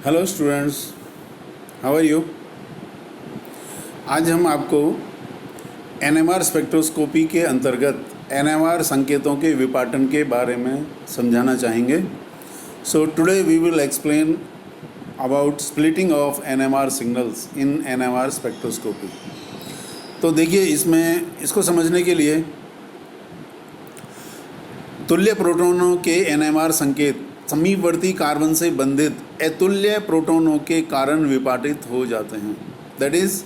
Hello students, how are you. आज हम आपको एनएमआर स्पेक्ट्रोस्कोपी के अंतर्गत एनएमआर संकेतों के विपाटन के बारे में समझाना चाहेंगे। So today we will explain about splitting of NMR signals in NMR spectroscopy. तो देखिए, इसको समझने के लिए तुल्य प्रोटॉनों के एनएमआर संकेत समीपवर्ती कार्बन से बंधित अतुल्य प्रोटॉनों के कारण विपाटित हो जाते हैं। That is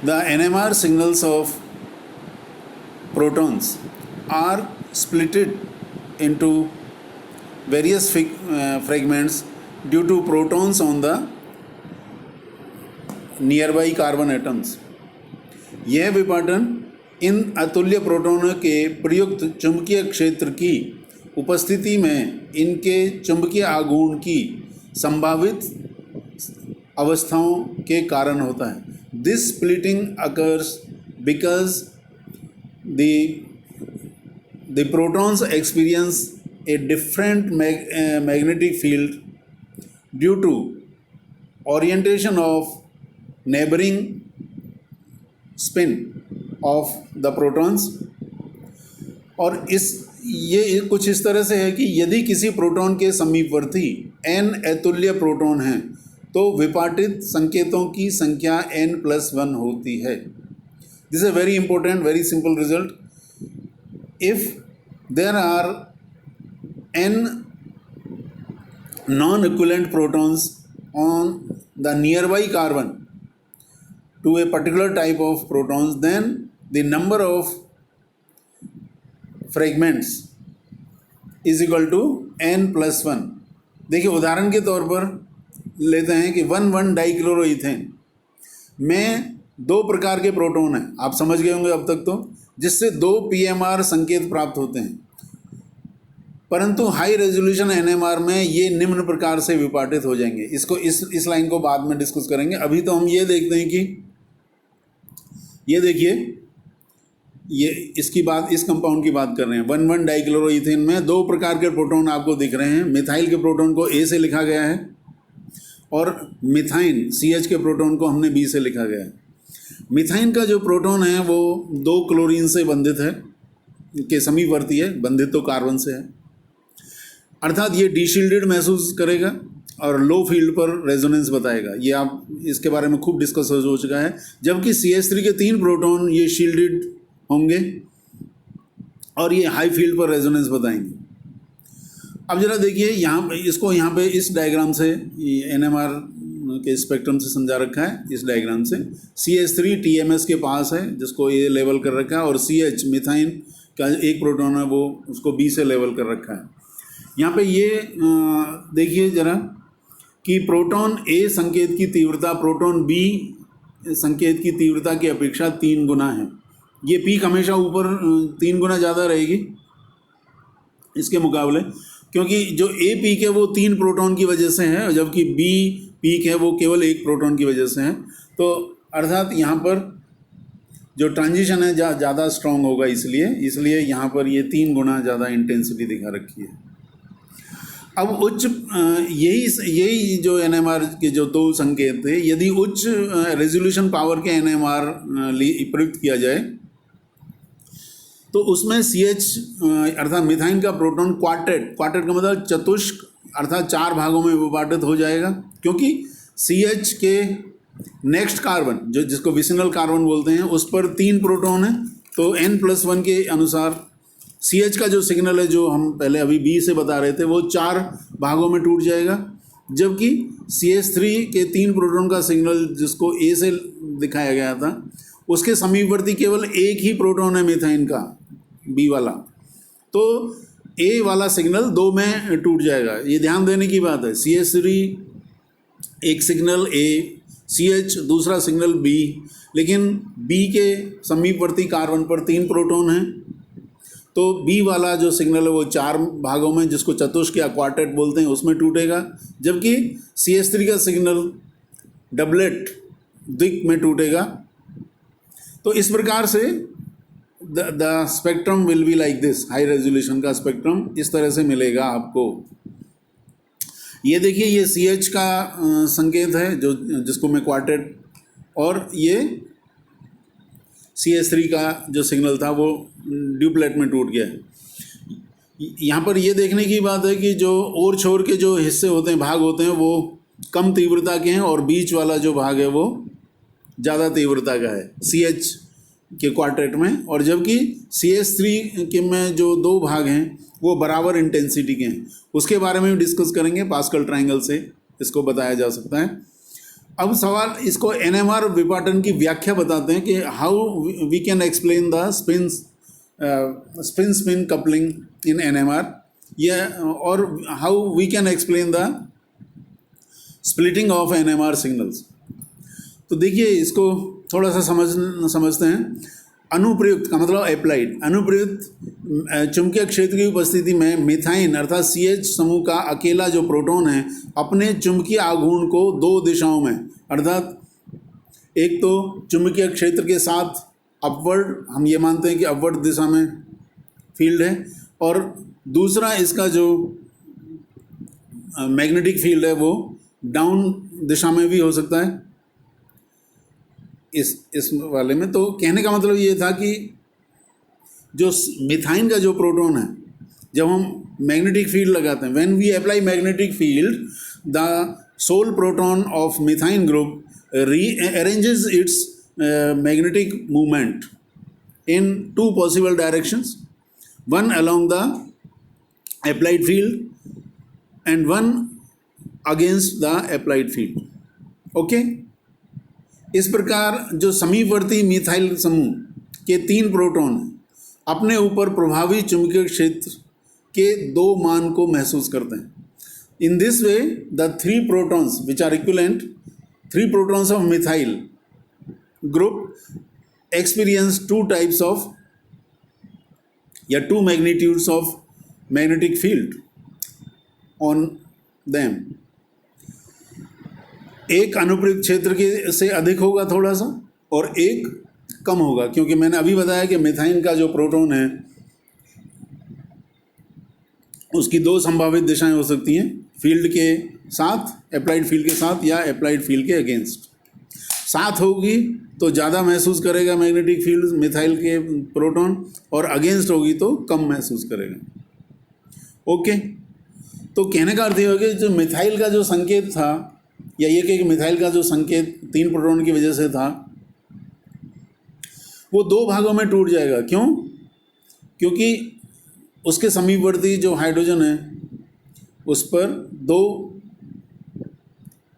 the NMR signals of protons are splitted into various fragments due to protons on the nearby carbon atoms. यह विपाटन इन अतुल्य प्रोटॉनों के प्रयुक्त चुंबकीय क्षेत्र की उपस्थिति में इनके चुंबकीय आघूर्ण की संभावित अवस्थाओं के कारण होता है। This splitting occurs because the protons experience a different magnetic field due to orientation of neighboring spin of the protons। और ये कुछ इस तरह से है कि यदि किसी प्रोटॉन के समीपवर्ती n अतुल्य प्रोटॉन हैं तो विपाटित संकेतों की संख्या n+1 होती है। This is a very important, very simple result. If there are n non-equivalent protons on the nearby carbon to a particular type of protons, then the number of fragments is equal to n+1। देखिए, उदाहरण के तौर पर लेते हैं कि 1,1-डाइक्लोरोइथेन में दो प्रकार के प्रोटॉन हैं, आप समझ गए होंगे अब तक तो, जिससे 2 PMR संकेत प्राप्त होते हैं। परंतु हाई रेजोल्यूशन एनएमआर में ये निम्न प्रकार से विपाटित हो जाएंगे। इसको इस लाइन को बाद में डिस्कस करेंगे। अभी तो हम ये देखते हैं कि ये देखिए, ये इस कंपाउंड की बात कर रहे हैं। 1,1-डाइक्लोरोइथेन में दो प्रकार के प्रोटॉन आपको दिख रहे हैं। मिथाइल के प्रोटॉन को A से लिखा गया है और मिथाइन CH के प्रोटॉन को हमने B से लिखा गया है। मिथाइन का जो प्रोटॉन है वो 2 क्लोरीन से बंधित है, के समीपवर्ती है, बंधित तो कार्बन से है, अर्थात ये डीशील्डेड महसूस करेगा और लो फील्ड पर रेजोनेंस बताएगा। ये आप इसके बारे में खूब डिस्कस हो चुका है। जबकि CH3 के 3 प्रोटॉन ये शील्डेड होंगे और ये हाई फील्ड पर रेजोनेंस बताएंगे। अब जरा देखिए, यहाँ पे इस डायग्राम से NMR के स्पेक्ट्रम से समझा रखा है। इस डायग्राम से CH3 TMS के पास है, जिसको ये लेवल कर रखा है, और CH मिथाइन का एक प्रोटॉन है, वो उसको B से लेवल कर रखा है। यहाँ पे ये देखिए जरा कि प्रोटॉन A संकेत की तीव्रता प्रोटॉन B संकेत की तीव्रता की अपेक्षा 3 गुना है। ये पीक हमेशा ऊपर 3 गुना ज़्यादा रहेगी इसके मुकाबले, क्योंकि जो A पीक है वो 3 प्रोटॉन की वजह से है, जबकि B पीक है वो केवल 1 प्रोटॉन की वजह से है। तो अर्थात यहाँ पर जो ट्रांजिशन है ज़्यादा स्ट्रॉन्ग होगा, इसलिए यहाँ पर ये 3 गुना ज़्यादा इंटेंसिटी दिखा रखी है। अब उच्च यही जो एनएमआर के जो 2 संकेत थे, यदि उच्च रेजोल्यूशन पावर के एनएमआर प्रयुक्त किया जाए तो उसमें CH अर्थात मिथाइन का प्रोटॉन क्वार्टेट का मतलब चतुष्क अर्थात 4 भागों में विभाजित हो जाएगा, क्योंकि CH के नेक्स्ट कार्बन जिसको विसिनल कार्बन बोलते हैं उस पर 3 प्रोटॉन है। तो n+1 के अनुसार CH का जो सिग्नल है, जो हम पहले अभी B से बता रहे थे, वो 4 भागों में टूट जाएगा, जबकि CH3 के 3 प्रोटॉन का सिग्नल जिसको A से दिखाया गया था, उसके समीपवर्ती केवल एक ही प्रोटॉन है मिथाइन का, B वाला, तो A वाला सिग्नल 2 में टूट जाएगा। ये ध्यान देने की बात है। CH3 एक सिग्नल A, CH दूसरा सिग्नल B, लेकिन B के समीपवर्ती कार्बन पर 3 प्रोटॉन हैं, तो B वाला जो सिग्नल है वो 4 भागों में, जिसको चतुष्क या क्वार्टेट बोलते हैं, उसमें टूटेगा, जबकि CH3 का सिग्नल डबलेट द्विक में टूटेगा। तो इस प्रकार से the spectrum will be like this. High resolution का स्पेक्ट्रम इस तरह से मिलेगा आपको। ये देखिए ये CH का संकेत है जो जिसको मैं क्वार्टेट, और ये CH3 का जो सिग्नल था वो ड्यूप्लेट में टूट गया है। यहाँ पर ये देखने की बात है कि जो और छोर के जो हिस्से होते हैं, भाग होते हैं, वो कम तीव्रता के हैं और बीच वाला जो भाग है वो ज़्यादा तीव्रता का है CH के क्वार्टेट में, और जबकि CH3 के में जो दो भाग हैं वो बराबर इंटेंसिटी के हैं। उसके बारे में भी डिस्कस करेंगे, पास्कल ट्रायंगल से इसको बताया जा सकता है। अब सवाल इसको NMR विपाटन की व्याख्या बताते हैं कि how we can explain the spin coupling in NMR, या और how we can explain the splitting of NMR signals. तो देखिए इसको थोड़ा सा समझते हैं। अनुप्रयुक्त का मतलब अप्लाइड। अनुप्रयुक्त चुंबकीय क्षेत्र की उपस्थिति में मिथाइन अर्थात CH समूह का अकेला जो प्रोटॉन है अपने चुंबकीय आघूर्ण को दो दिशाओं में, अर्थात एक तो चुंबकीय क्षेत्र के साथ अपवर्ड, हम ये मानते हैं कि अपवर्ड दिशा में फील्ड है, और दूसरा इसका जो मैग्नेटिक फील्ड है वो डाउन दिशा में भी हो सकता है इस वाले में। तो कहने का मतलब ये था कि जो मिथाइन का जो प्रोटॉन है, जब हम मैग्नेटिक फील्ड लगाते हैं, when we apply magnetic field, the sole proton of methine group rearranges its magnetic movement in two possible directions, one along the applied field and one against the applied field. Okay, इस प्रकार जो समीपवर्ती methyl समूह के तीन proton अपने ऊपर प्रभावी चुंबकीय क्षेत्र के दो मान को महसूस करते हैं। In this way the three protons which are equivalent, three protons of methyl group experience two types of two magnitudes of magnetic field on them. एक अनुप्रयुक्त क्षेत्र के से अधिक होगा थोड़ा सा और एक कम होगा, क्योंकि मैंने अभी बताया कि मिथाइन का जो प्रोटॉन है उसकी दो संभावित दिशाएं हो सकती हैं, फील्ड के साथ, अप्लाइड फील्ड के साथ या अप्लाइड फील्ड के अगेंस्ट। साथ होगी तो ज़्यादा महसूस करेगा मैग्नेटिक फील्ड मिथाइल के प्रोटॉन, और अगेंस्ट होगी तो कम महसूस करेगा। ओके, तो कहने का अर्थ ये हो गया जो मिथाइल का जो संकेत था, या ये कि मिथाइल का जो संकेत तीन प्रोटॉन की वजह से था, वो दो भागों में टूट जाएगा। क्यों? क्योंकि उसके समीपवर्ती जो हाइड्रोजन है उस पर दो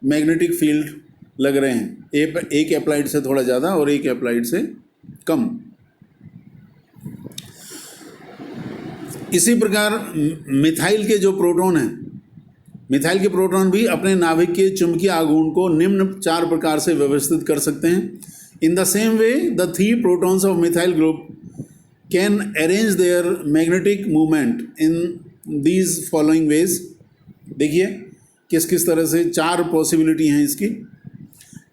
मैग्नेटिक फील्ड लग रहे हैं, एक अप्लाइड से थोड़ा ज़्यादा और एक अप्लाइड से कम। इसी प्रकार मिथाइल के जो प्रोटॉन हैं, मिथाइल के प्रोटॉन भी अपने नाभिक के चुंबकीय आघूर्ण को निम्न चार प्रकार से व्यवस्थित कर सकते हैं। In the same way the three protons of methyl group can arrange their magnetic movement in these following ways. देखिए किस किस तरह से चार पॉसिबिलिटी हैं इसकी।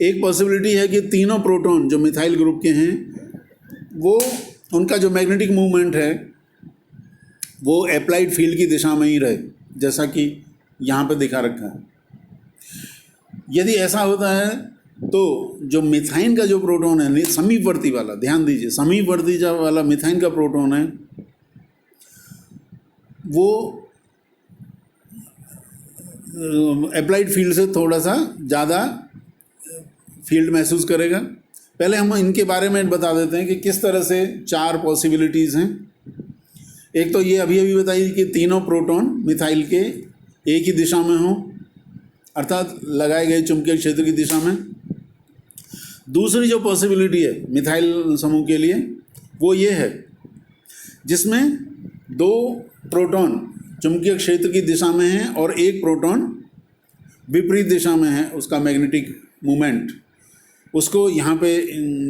एक पॉसिबिलिटी है कि तीनों प्रोटॉन जो मिथाइल ग्रुप के हैं वो उनका जो मैग्नेटिक मूवमेंट है वो अप्लाइड फील्ड की दिशा में ही रहे, जैसा कि यहाँ पे दिखा रखा है। यदि ऐसा होता है तो जो मिथाइन का जो प्रोटॉन है समीपवर्ती वाला, ध्यान दीजिए समीपवर्ती जो वाला मिथाइन का प्रोटॉन है वो अप्लाइड फील्ड से थोड़ा सा ज़्यादा फील्ड महसूस करेगा। पहले हम इनके बारे में बता देते हैं कि किस तरह से चार पॉसिबिलिटीज़ हैं। एक तो ये अभी बताइए कि तीनों प्रोटॉन मिथाइल के एक ही दिशा में हों, अर्थात लगाए गए चुंबकीय क्षेत्र की दिशा में। दूसरी जो पॉसिबिलिटी है मिथाइल समूह के लिए वो ये है जिसमें दो प्रोटॉन चुंबकीय क्षेत्र की दिशा में है और एक प्रोटॉन विपरीत दिशा में है, उसका मैग्नेटिक मूवमेंट उसको यहाँ पे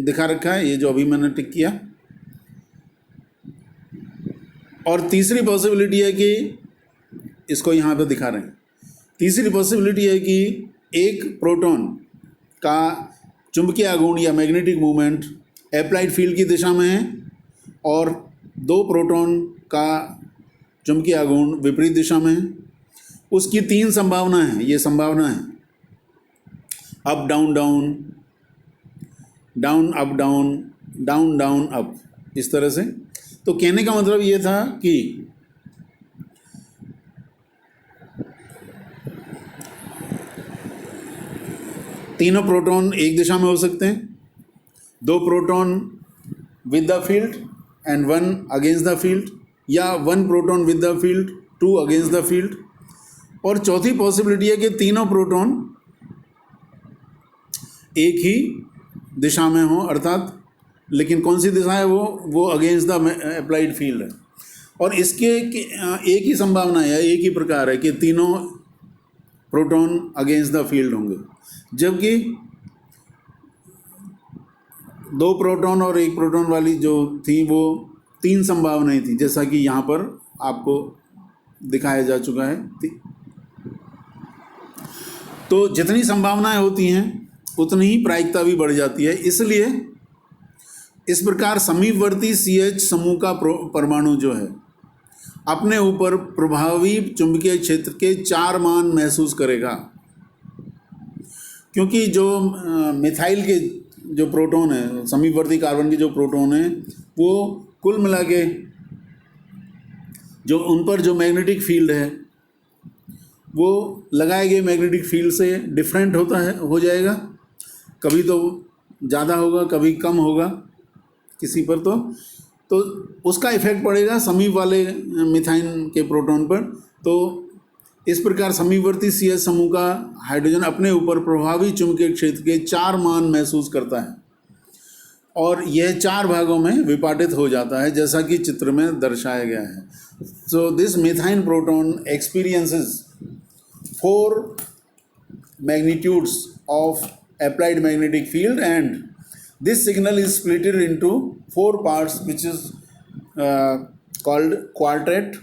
दिखा रखा है, ये जो अभी मैंने टिक किया। और तीसरी पॉसिबिलिटी है कि इसको यहाँ पे दिखा रहे हैं, तीसरी पॉसिबिलिटी है कि एक प्रोटॉन का चुंबकीय आघूर्ण या मैग्नेटिक मूवमेंट अप्लाइड फील्ड की दिशा में है और दो प्रोटॉन का चुंबकीय आघूर्ण विपरीत दिशा में है। उसकी 3 संभावना है, ये संभावना है up down down, down up down, down down up, इस तरह से। तो कहने का मतलब ये था कि तीनों प्रोटॉन एक दिशा में हो सकते हैं, 2 proton with the field and 1 against the field, या 1 proton with the field 2 against the field. और चौथी पॉसिबिलिटी है कि तीनों प्रोटॉन एक ही दिशा में हो, अर्थात लेकिन कौन सी दिशा है वो अगेंस्ट द अप्लाइड फील्ड है। और इसके एक ही संभावना है, एक ही प्रकार है कि तीनों प्रोटॉन अगेंस्ट द फील्ड होंगे, जबकि 2 प्रोटॉन और 1 प्रोटॉन वाली जो थी वो 3 संभावनाएं थी, जैसा कि यहाँ पर आपको दिखाया जा चुका है। तो जितनी संभावनाएं होती हैं उतनी ही प्रायिकता भी बढ़ जाती है। इसलिए इस प्रकार समीपवर्ती CH समूह का परमाणु जो है अपने ऊपर प्रभावी चुंबकीय क्षेत्र के 4 मान महसूस करेगा, क्योंकि जो मिथाइल के जो प्रोटॉन है, समीपवर्ती कार्बन के जो प्रोटॉन है, वो कुल मिला के जो उन पर जो मैग्नेटिक फील्ड है वो लगाए गए मैग्नेटिक फील्ड से डिफरेंट होता है, हो जाएगा। कभी तो ज़्यादा होगा, कभी कम होगा किसी पर, तो उसका इफेक्ट पड़ेगा समीप वाले मिथाइन के प्रोटॉन पर। तो इस प्रकार समीपवर्ती CH समूह का हाइड्रोजन अपने ऊपर प्रभावी चुंबकीय क्षेत्र के 4 मान महसूस करता है और यह 4 भागों में विभाजित हो जाता है, जैसा कि चित्र में दर्शाया गया है। So this methine proton experiences 4 magnitudes of applied magnetic field, and this signal is split into 4 parts which is called quartet।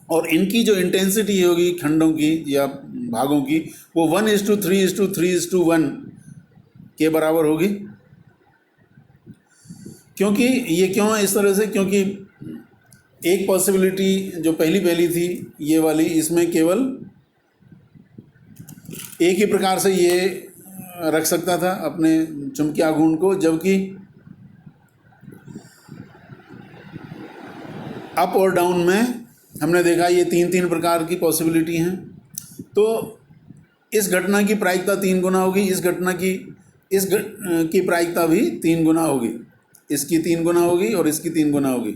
और इनकी जो इंटेंसिटी होगी खंडों की या भागों की वो 1:3:3:1 के बराबर होगी। क्योंकि ये क्यों है इस तरह से, क्योंकि एक पॉसिबिलिटी जो पहली थी ये वाली, इसमें केवल एक ही प्रकार से ये रख सकता था अपने चुंबकीय आघूर्ण को, जबकि अप और डाउन में हमने देखा ये 3 प्रकार की पॉसिबिलिटी हैं। तो इस घटना की प्रायिकता 3 गुना होगी, इस घटना की प्रायिकता भी 3 गुना होगी, इसकी 3 गुना होगी और इसकी 3 गुना होगी।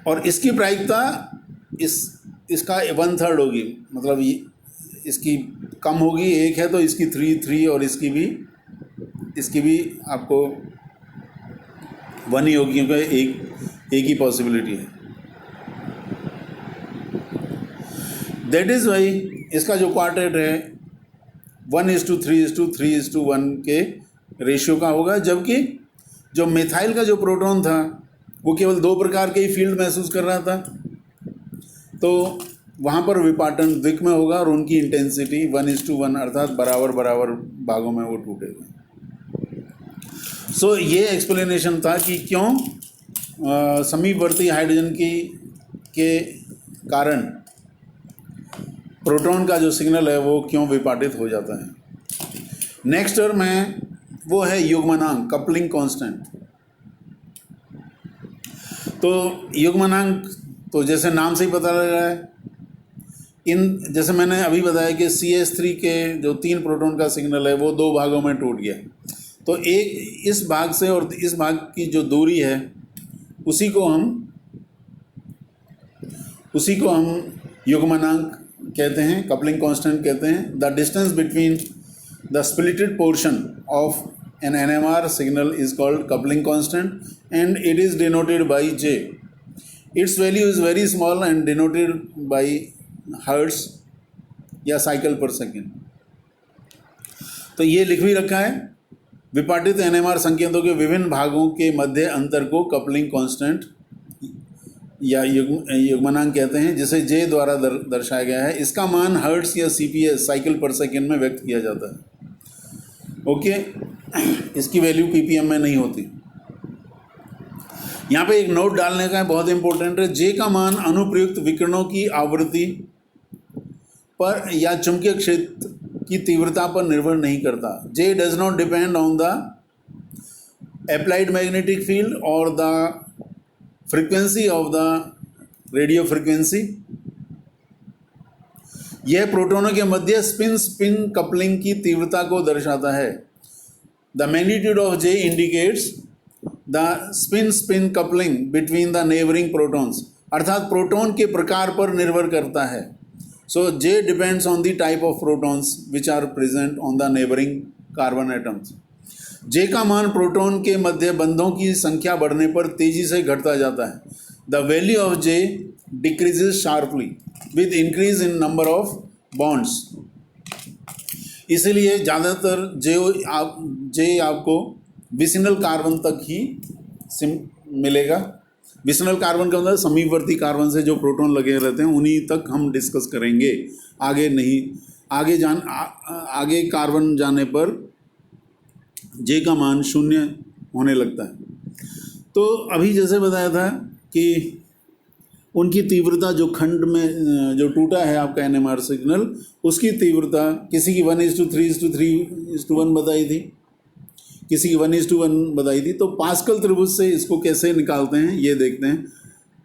और इसकी प्रायिकता इसका 1/3 होगी, मतलब ये इसकी कम होगी, 1 है तो इसकी 3 और इसकी भी आपको 1 ही होगी, क्योंकि एक ही पॉसिबिलिटी है। दैट इज़ वाई इसका जो क्वार्टेट है 1:3:3:1 के रेशियो का होगा, जबकि जो मिथाइल का जो प्रोटॉन था वो केवल 2 प्रकार के ही फील्ड महसूस कर रहा था, तो वहाँ पर विपाटन द्विक में होगा और उनकी इंटेंसिटी 1:1 अर्थात बराबर भागों में वो टूटेगा। सो ये एक्सप्लेनेशन था कि क्यों समीपवर्ती हाइड्रोजन के कारण प्रोटॉन का जो सिग्नल है वो क्यों विपाटित हो जाता है। नेक्स्ट टर्म है वो है युग्मनांक, कपलिंग कांस्टेंट। तो युग्मनांक तो जैसे नाम से ही पता लग रहा है, जैसे मैंने अभी बताया कि CH3 के जो 3 प्रोटॉन का सिग्नल है वो 2 भागों में टूट गया, तो एक इस भाग से और इस भाग की जो दूरी है उसी को हम युग्मनांक कहते हैं, कपलिंग कांस्टेंट कहते हैं। The distance between the splitted portion of an NMR signal is called coupling constant and it is denoted by J। Its value is very small and denoted by hertz या cycle per second. तो ये लिख भी रखा है, विपाटित NMR संकेतों के विभिन्न भागों के मध्य अंतर को कपलिंग कांस्टेंट या युग्मनांक कहते हैं, जिसे J द्वारा दर्शाया गया है। इसका मान हर्ट्स या CPS साइकिल पर सेकेंड में व्यक्त किया जाता है। ओके, इसकी वैल्यू ppm में नहीं होती। यहाँ पे एक नोट डालने का है, बहुत इंपॉर्टेंट है। J का मान अनुप्रयुक्त विकिरणों की आवृत्ति पर या चुंबकीय क्षेत्र की तीव्रता पर निर्भर नहीं करता। J does not depend on the applied magnetic field or the frequency of the radio frequency। यह प्रोटॉनों के मध्य स्पिन स्पिन कपलिंग की तीव्रता को दर्शाता है। The magnitude of J indicates the spin spin coupling between the neighbouring protons, अर्थात proton के प्रकार पर निर्भर करता है। So J depends on the type of protons which are present on the neighbouring carbon atoms. J का मान proton के मध्य बंधों की संख्या बढ़ने पर तेजी से घटता जाता है। The value of J decreases sharply with increase in number of bonds. इसलिए ज़्यादातर जे आपको विसिनल कार्बन तक ही मिलेगा। विसिनल कार्बन का मतलब समीपवर्ती कार्बन से जो प्रोटॉन लगे रहते हैं उन्हीं तक हम डिस्कस करेंगे, आगे नहीं। आगे कार्बन जाने पर जे का मान 0 होने लगता है। तो अभी जैसे बताया था कि उनकी तीव्रता जो खंड में जो टूटा है आपका NMR सिग्नल, उसकी तीव्रता किसी की 1:3:3:1 बताई थी, किसी की 1:1 बताई थी। तो पास्कल त्रिभुज से इसको कैसे निकालते हैं ये देखते हैं।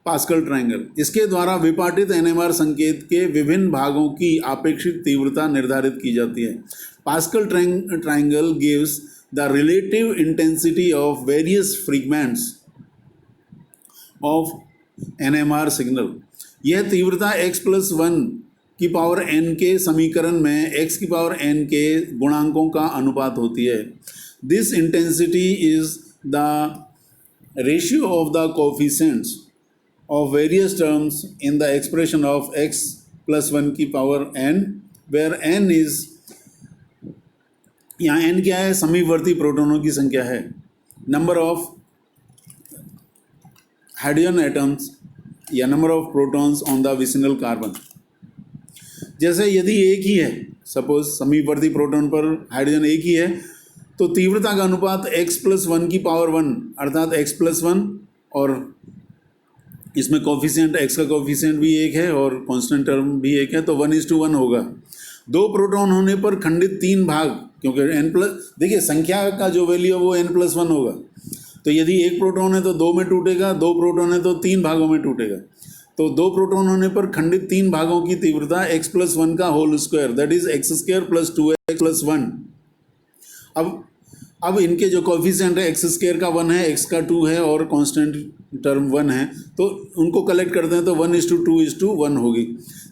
पास्कल ट्रायंगल, इसके द्वारा विपाटित NMR संकेत के विभिन्न भागों की आपेक्षिक तीव्रता निर्धारित की जाती है। Pascal triangle gives the relative intensity of various fragments of NMR signal। यह तीव्रता x+1 की पावर n के समीकरण में x की पावर n के गुणांकों का अनुपात होती है। This intensity is the ratio of the coefficients of various terms in the expression of x+1 की power n, where n is, यहाँ n क्या है, समीपवर्ती प्रोटॉनों की संख्या है, नंबर ऑफ हाइड्रोजन एटम्स या number of protons on the vicinal carbon. जैसे यदि एक ही है, सपोज समीपवर्ती प्रोटॉन पर हाइड्रोजन एक ही है, तो तीव्रता का अनुपात x+1 की पावर 1 अर्थात x+1, और इसमें कोफिशिएंट x का कोफिशिएंट भी एक है और कांस्टेंट टर्म भी एक है, तो 1:1 होगा। 2 प्रोटॉन होने पर खंडित 3 भाग, क्योंकि देखिए संख्या का जो वैल्यू है वो n+1 होगा। तो यदि एक प्रोटॉन है तो 2 में टूटेगा, 2 प्रोटॉन है तो 3 भागों में टूटेगा। तो 2 प्रोटॉन होने पर खंडित 3 भागों की तीव्रता x+1 का whole square, that is x² + 2x+1। अब इनके जो कोफिशिएंट है x² का 1 है, x का 2 है और कांस्टेंट टर्म 1 है, तो उनको कलेक्ट करते हैं तो 1:2:1 होगी।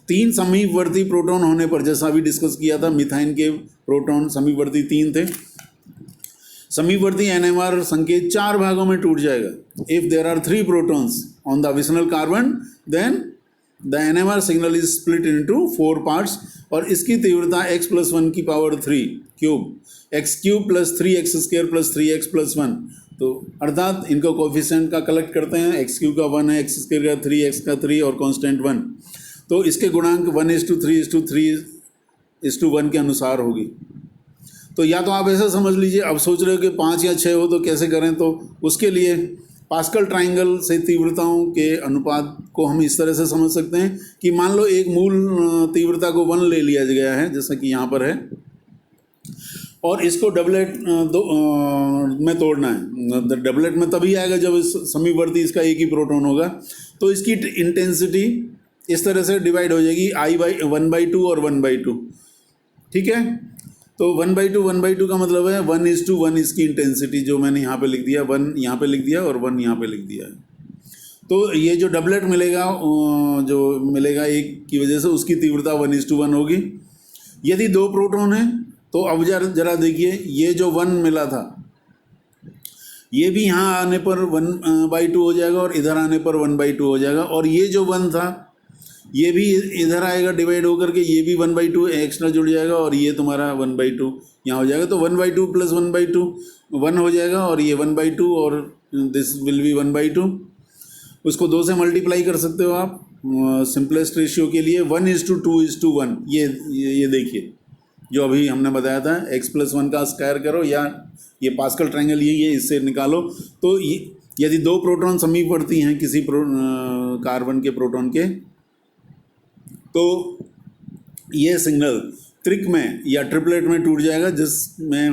3 समीपवर्ती प्रोटॉन होने पर, जैसा अभी डिस्कस किया था, मिथाइन के प्रोटॉन समीपवर्ती 3 थे, समीपवर्ती NMR संकेत 4 भागों में टूट जाएगा। If there are 3 protons on the vicinal carbon then the NMR signal is split into 4 parts, और इसकी तीव्रता x+1 की power 3 cube, x³ + 3x² + 3x+1। तो अर्थात इनको कोफिशिएंट का कलेक्ट करते हैं, x³ का 1 है, x² का 3, x का 3 और कांस्टेंट 1। तो इसके गुणांक 1:3:3:1 के अनुसार होगी। तो या तो आप ऐसा समझ लीजिए, अब सोच रहे हो कि 5 या 6 हो तो कैसे करें, तो उसके लिए पास्कल ट्रायंगल से तीव्रताओं के अनुपात को हम इस तरह से समझ सकते हैं कि मान लो एक मूल तीव्रता को 1 ले लिया गया है, जैसा कि यहाँ पर है, और इसको डबलेट में तोड़ना है। डबलेट में तभी आएगा जब इस समीपवर्ती इसका एक ही प्रोटॉन होगा। तो इसकी इंटेंसिटी इस तरह से डिवाइड हो जाएगी, I/1/2 और 1/2, ठीक है। तो 1/2 का मतलब है 1:1 इसकी इंटेंसिटी, जो मैंने यहाँ पे लिख दिया, 1 यहाँ पे लिख दिया और 1 यहाँ पे लिख दिया है। तो ये जो डबलेट मिलेगा, जो मिलेगा एक की वजह से, उसकी तीव्रता 1:1 होगी। यदि 2 प्रोटॉन है तो अब जरा देखिए, ये जो 1 मिला था ये भी यहाँ आने पर 1/2 हो जाएगा और इधर आने पर 1/2 हो जाएगा, और ये जो 1 था ये भी इधर आएगा डिवाइड होकर के, ये भी 1/2 एक्स्ट्रा जुड़ जाएगा, और ये तुम्हारा 1/2 यहाँ हो जाएगा। तो 1/2 + 1/2 1 हो जाएगा, और ये 1/2 और दिस विल बी 1/2। उसको 2 से मल्टीप्लाई कर सकते हो आप सिंपलेस्ट रेशियो के लिए, 1:2:1। ये देखिए जो अभी हमने बताया था, x+1 का स्क्वायर करो, या ये पास्कल ट्रायंगल यही है, इससे निकालो। तो यदि 2 प्रोटॉन समीपवर्ती हैं किसी कार्बन के प्रोटॉन के, तो ये सिग्नल त्रिक में या ट्रिपलेट में टूट जाएगा, जिसमें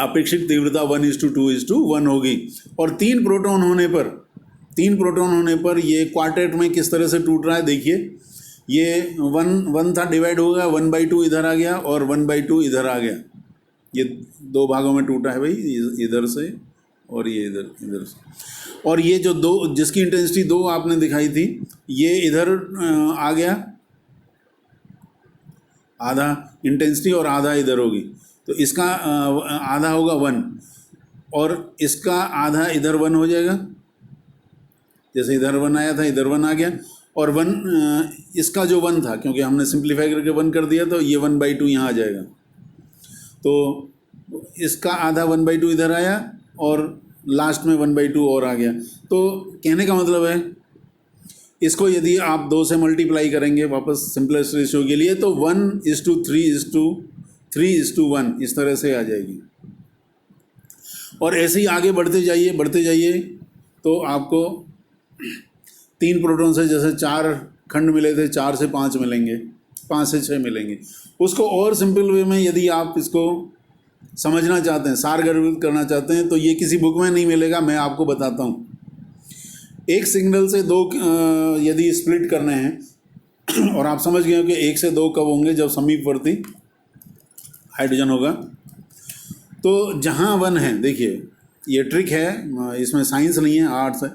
अपेक्षित तीव्रता 1:2:1 होगी। और तीन प्रोटॉन होने पर ये क्वार्टेट में किस तरह से टूट रहा है देखिए। ये 1 था, डिवाइड होगा, 1/2 इधर आ गया और 1/2 इधर आ गया। ये दो भागों में टूटा है भाई, इधर से और ये इधर से। और ये जो दो, जिसकी इंटेंसिटी 2 आपने दिखाई थी, ये इधर आ गया आधा इंटेंसिटी और आधा इधर होगी। तो इसका आधा होगा 1 और इसका आधा इधर 1 हो जाएगा। जैसे इधर 1 आया था, इधर 1 आ गया। और 1 इसका जो 1 था, क्योंकि हमने सिंप्लीफाई करके 1 कर दिया, तो ये 1/2 यहाँ आ जाएगा। तो इसका आधा 1/2 इधर आया और लास्ट में 1/2 और आ गया। तो कहने का मतलब है, इसको यदि आप 2 से मल्टीप्लाई करेंगे वापस सिंपलेस्ट रेशियो के लिए, तो 1:3:1 इस तरह से आ जाएगी। और ऐसे ही आगे बढ़ते जाइए तो आपको 3 प्रोटॉन से जैसे 4 खंड मिले थे, 4 से 5 मिलेंगे, 5 से 6 मिलेंगे। उसको और सिंपल वे में यदि आप इसको समझना चाहते हैं, सारगर्भित करना चाहते हैं, तो ये किसी बुक में नहीं मिलेगा, मैं आपको बताता हूँ। एक सिग्नल से 2 यदि स्प्लिट करने हैं और आप समझ गए हो कि 1 से 2 कब होंगे, जब समीपवर्ती हाइड्रोजन होगा। तो जहाँ 1 है, देखिए ये ट्रिक है, इसमें साइंस नहीं है, आर्ट्स है।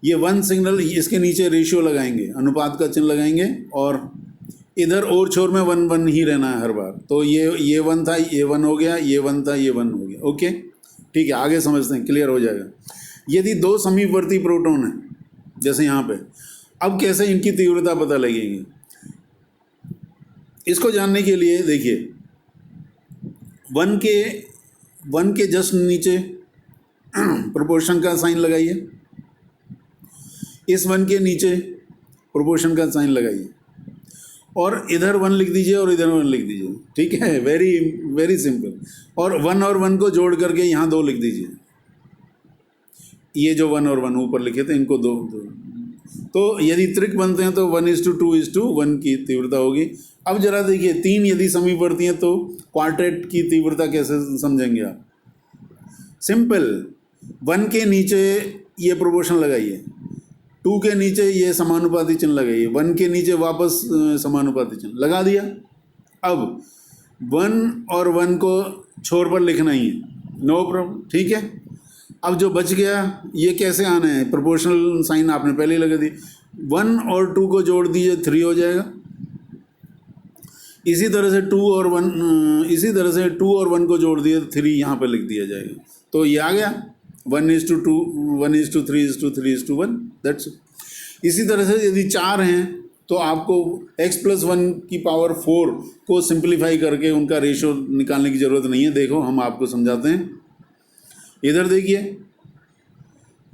ये 1 सिग्नल, इसके नीचे रेशियो लगाएंगे, अनुपात का चिन्ह लगाएंगे और इधर और छोर में 1 ही रहना है हर बार। तो ये 1 था, ये 1 हो गया, ये 1 था, ये 1 हो गया। ओके, ठीक है, आगे समझते हैं, क्लियर हो जाएगा। यदि 2 समीपवर्ती प्रोटॉन हैं जैसे यहाँ पे, अब कैसे इनकी तीव्रता पता लगेगी, इसको जानने के लिए देखिए 1 के जस्ट नीचे प्रोपोर्शन का साइन लगाइए, इस 1 के नीचे प्रोपोर्शन का साइन लगाइए और इधर 1 लिख दीजिए और इधर 1 लिख दीजिए। ठीक है, वेरी वेरी सिंपल। और 1 को जोड़ करके यहाँ 2 लिख दीजिए। ये जो 1 और 1 ऊपर लिखे थे, इनको 2। तो यदि त्रिक बनते हैं तो 1:2:1 की तीव्रता होगी। अब जरा देखिए, 3 यदि समीपवर्ती हैं तो क्वार्टेट की तीव्रता कैसे समझेंगे आप? सिंपल, 1 के नीचे ये प्रोपोर्शन लगाइए, 2 के नीचे ये समानुपाती चिन्ह लगाइए, 1 के नीचे वापस समानुपाती चिन्ह लगा दिया। अब 1 और 1 को छोर पर लिखना ही है, नो प्रॉब्लम, ठीक है। अब जो बच गया, ये कैसे आना है, प्रोपोर्शनल साइन आपने पहले ही लगा दी। 1 और 2 को जोड़ दीजिए, 3 हो जाएगा। इसी तरह से 2 और 1 को जोड़ दिए, 3 यहाँ पर लिख दिया जाएगा। तो ये आ गया 1:2, 1:3:3:1, दैट्स इट। इसी तरह से यदि 4 हैं तो आपको x+1⁴ को सिंप्लीफाई करके उनका रेशियो निकालने की ज़रूरत नहीं है। देखो, हम आपको समझाते हैं। इधर देखिए,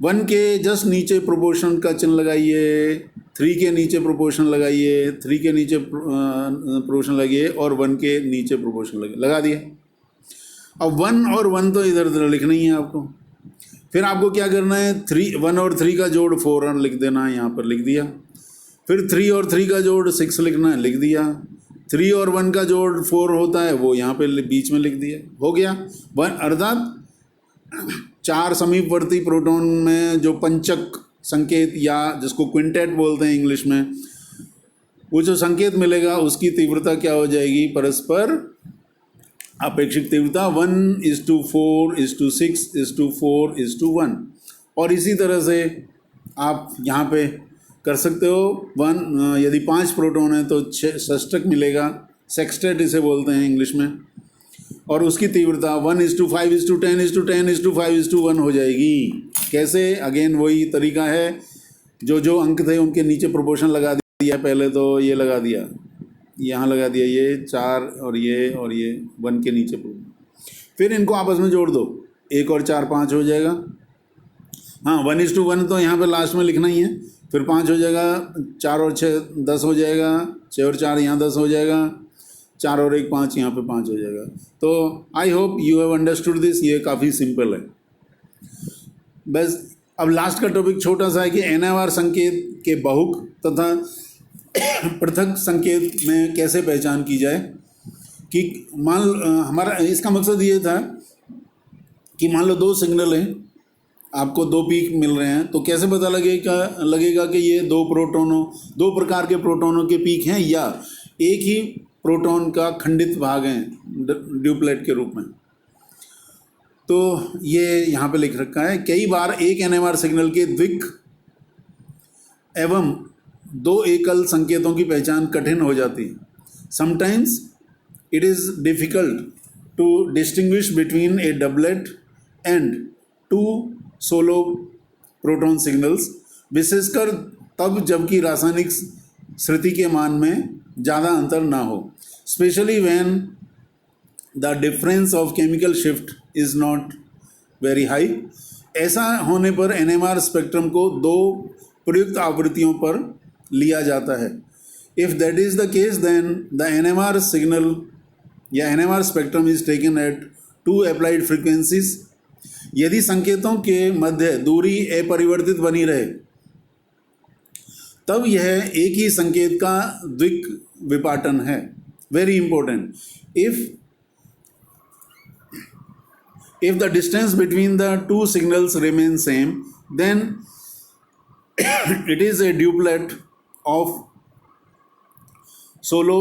1 के जस्ट नीचे प्रोपोर्शन का चिन्ह लगाइए, 3 के नीचे प्रोपोर्शन लगाइए, 3 के नीचे प्रोपोर्शन लगाइए और 1 के नीचे प्रोपोर्शन लगा दिया। अब 1 और 1 तो इधर उधर लिखना ही है आपको। फिर आपको क्या करना है, 1 और 3 का जोड़ 4 लिख देना है, यहाँ पर लिख दिया। फिर 3 और 3 का जोड़ 6 लिखना है, लिख दिया। 3 और 1 का जोड़ 4 होता है, वो यहाँ पे बीच में लिख दिया, हो गया 1। अर्थात 4 समीपवर्ती प्रोटॉन में जो पंचक संकेत या जिसको क्विंटेट बोलते हैं इंग्लिश में, वो जो संकेत मिलेगा उसकी तीव्रता क्या हो जाएगी, परस्पर अपेक्षित तीव्रता 1:4:6:4:1। और इसी तरह से आप यहाँ पे कर सकते हो। 1 यदि 5 प्रोटॉन है तो 6 षष्टक मिलेगा, सेक्सटेट इसे बोलते हैं इंग्लिश में। और उसकी तीव्रता 1:5:10:10:5:1 हो जाएगी। कैसे? अगेन वही तरीका है, जो अंक थे उनके नीचे प्रोपोर्शन लगा दिया। पहले तो ये लगा दिया, यहाँ लगा दिया, ये 4 और ये 1 के नीचे फिर इनको आपस में जोड़ दो, 1 और 4 5 हो जाएगा। हाँ, 1:1 तो यहाँ पे लास्ट में लिखना ही है। फिर 5 हो जाएगा, 4 और 6 10 हो जाएगा, 6 और 4 यहाँ 10 हो जाएगा, 4 और 1 5, यहाँ पे 5 हो जाएगा। तो I hope you have understood this. ये काफ़ी सिंपल है बस। अब लास्ट का टॉपिक छोटा सा है कि NMR संकेत के बहुक तथा पृथक संकेत में कैसे पहचान की जाए कि हमारा इसका मकसद ये था कि मान लो दो सिग्नल हैं, आपको दो पीक मिल रहे हैं, तो कैसे पता लगेगा कि ये दो प्रकार के प्रोटोनों के पीक हैं या एक ही प्रोटॉन का खंडित भाग है ड्यूप्लेट के रूप में। तो ये यहाँ पे लिख रखा है, कई बार एक एनएमआर सिग्नल के द्विक एवं दो एकल संकेतों की पहचान कठिन हो जाती है। Sometimes it is difficult to distinguish between a doublet and two solo proton signals, विशेषकर तब जबकि रासायनिक श्रुति के मान में ज़्यादा अंतर ना हो, specially when the difference of chemical shift is not very high. ऐसा होने पर एनएमआर स्पेक्ट्रम को दो प्रयुक्त आवृत्तियों पर लिया जाता है। If that is the case then the NMR signal या NMR spectrum is taken at two applied frequencies. यदि संकेतों के मध्य दूरी अपरिवर्तित बनी रहे तब यह एक ही संकेत का द्विक विपाटन है। Very important, if the distance between the two signals remains same, then it is a duplet of solo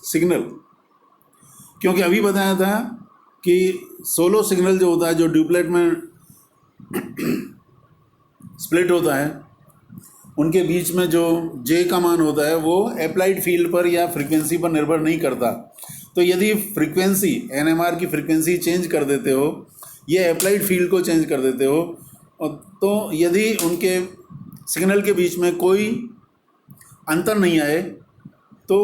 signal. क्योंकि अभी बताया था कि सोलो सिग्नल जो होता है, जो ड्यूप्लेट में स्प्लिट होता है, उनके बीच में जो जे का मान होता है वो अप्लाइड फील्ड पर या फ्रीक्वेंसी पर निर्भर नहीं करता। तो यदि फ्रीक्वेंसी एनएमआर की फ्रीक्वेंसी चेंज कर देते हो, ये अप्लाइड फील्ड को चेंज कर देते हो, तो यदि उनके सिग्नल के बीच में कोई अंतर नहीं आए तो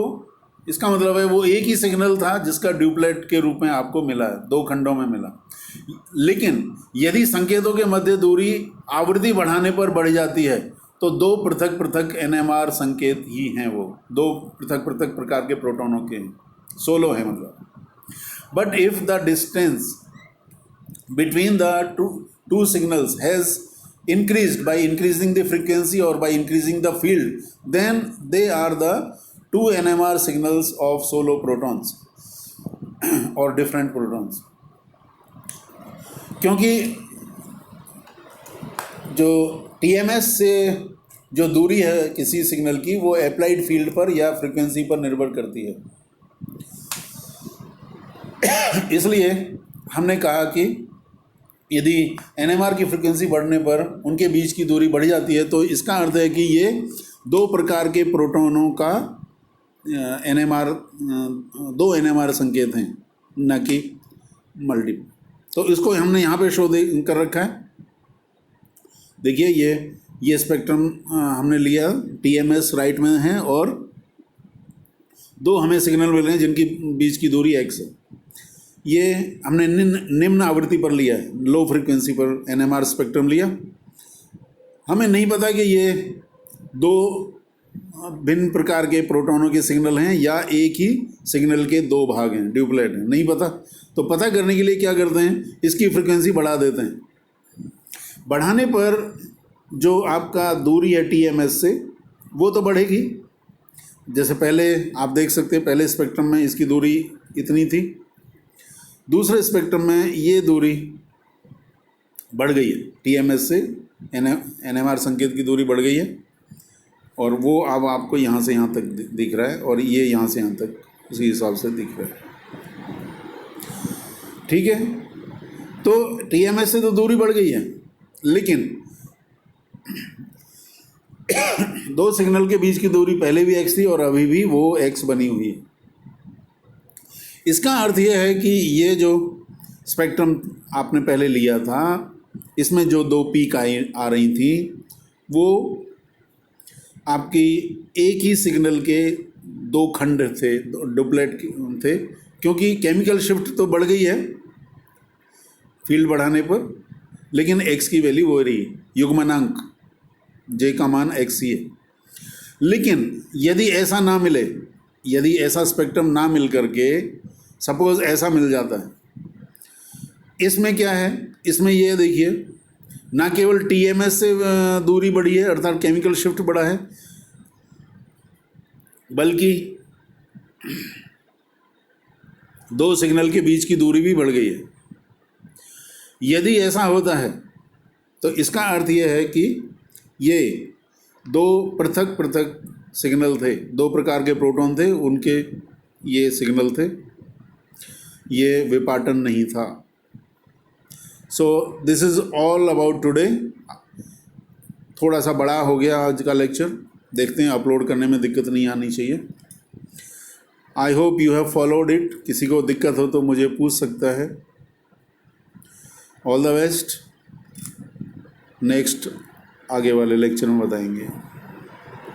इसका मतलब है वो एक ही सिग्नल था जिसका ड्यूप्लेट के रूप में आपको मिला है, दो खंडों में मिला। लेकिन यदि संकेतों के मध्य दूरी आवृत्ति बढ़ाने पर बढ़ जाती है तो दो पृथक पृथक एनएमआर संकेत ही हैं, वो दो पृथक पृथक प्रकार के प्रोटॉनों के सोलो है मतलब। But if the distance between the two signals has increased by increasing the frequency or by increasing the field, then they are the two NMR signals of solo protons or different protons। क्योंकि जो TMS से जो दूरी है किसी signal की वो applied field पर या फ्रीक्वेंसी पर निर्भर करती है। इसलिए हमने कहा कि यदि एनएमआर की फ्रीक्वेंसी बढ़ने पर उनके बीच की दूरी बढ़ जाती है तो इसका अर्थ है कि ये दो प्रकार के प्रोटॉनों का एनएमआर, दो एनएमआर संकेत हैं, न कि मल्टीपल। तो इसको हमने यहाँ पे शो कर रखा है। देखिए ये स्पेक्ट्रम हमने लिया, टीएमएस राइट में है और दो हमें सिग्नल मिल रहे हैं जिनकी बीच की दूरी x है। ये हमने निम्न आवृत्ति पर लिया है, लो फ्रीक्वेंसी पर एनएमआर स्पेक्ट्रम लिया। हमें नहीं पता कि ये दो भिन्न प्रकार के प्रोटॉनों के सिग्नल हैं या एक ही सिग्नल के दो भाग हैं, ड्यूप्लेट हैं, नहीं पता। तो पता करने के लिए क्या करते हैं, इसकी फ्रीक्वेंसी बढ़ा देते हैं। बढ़ाने पर जो आपका दूरी है टीएमएस से वो तो बढ़ेगी। जैसे पहले आप देख सकते हैं, पहले स्पेक्ट्रम में इसकी दूरी इतनी थी, दूसरे स्पेक्ट्रम में ये दूरी बढ़ गई है, टीएमएस से एनएमआर संकेत की दूरी बढ़ गई है और वो अब आपको यहाँ से यहाँ तक दिख रहा है और ये यहाँ से यहाँ तक उसी हिसाब से दिख रहा है। ठीक है, तो टीएमएस से तो दूरी बढ़ गई है, लेकिन दो सिग्नल के बीच की दूरी पहले भी x थी और अभी भी वो x बनी हुई है। इसका अर्थ यह है कि ये जो स्पेक्ट्रम आपने पहले लिया था, इसमें जो दो पीक आ रही थी वो आपकी एक ही सिग्नल के दो खंड थे, डुप्लेट थे। क्योंकि केमिकल शिफ्ट तो बढ़ गई है फील्ड बढ़ाने पर, लेकिन x की वैल्यू वो रही, युग्मनांक j का मान x ही है। लेकिन यदि ऐसा ना मिले, यदि ऐसा स्पेक्ट्रम ना मिल करके सपोज ऐसा मिल जाता है, इसमें क्या है, इसमें ये देखिए ना केवल टीएमएस से दूरी बढ़ी है अर्थात केमिकल शिफ्ट बढ़ा है, बल्कि दो सिग्नल के बीच की दूरी भी बढ़ गई है। यदि ऐसा होता है तो इसका अर्थ यह है कि ये दो पृथक पृथक सिग्नल थे, दो प्रकार के प्रोटॉन थे, उनके ये सिग्नल थे, ये विपाटन नहीं था। So this is all about today. थोड़ा सा बड़ा हो गया आज का लेक्चर, देखते हैं अपलोड करने में दिक्कत नहीं आनी चाहिए। I hope you have followed it. किसी को दिक्कत हो तो मुझे पूछ सकता है। All the best. नेक्स्ट आगे वाले लेक्चर में बताएंगे।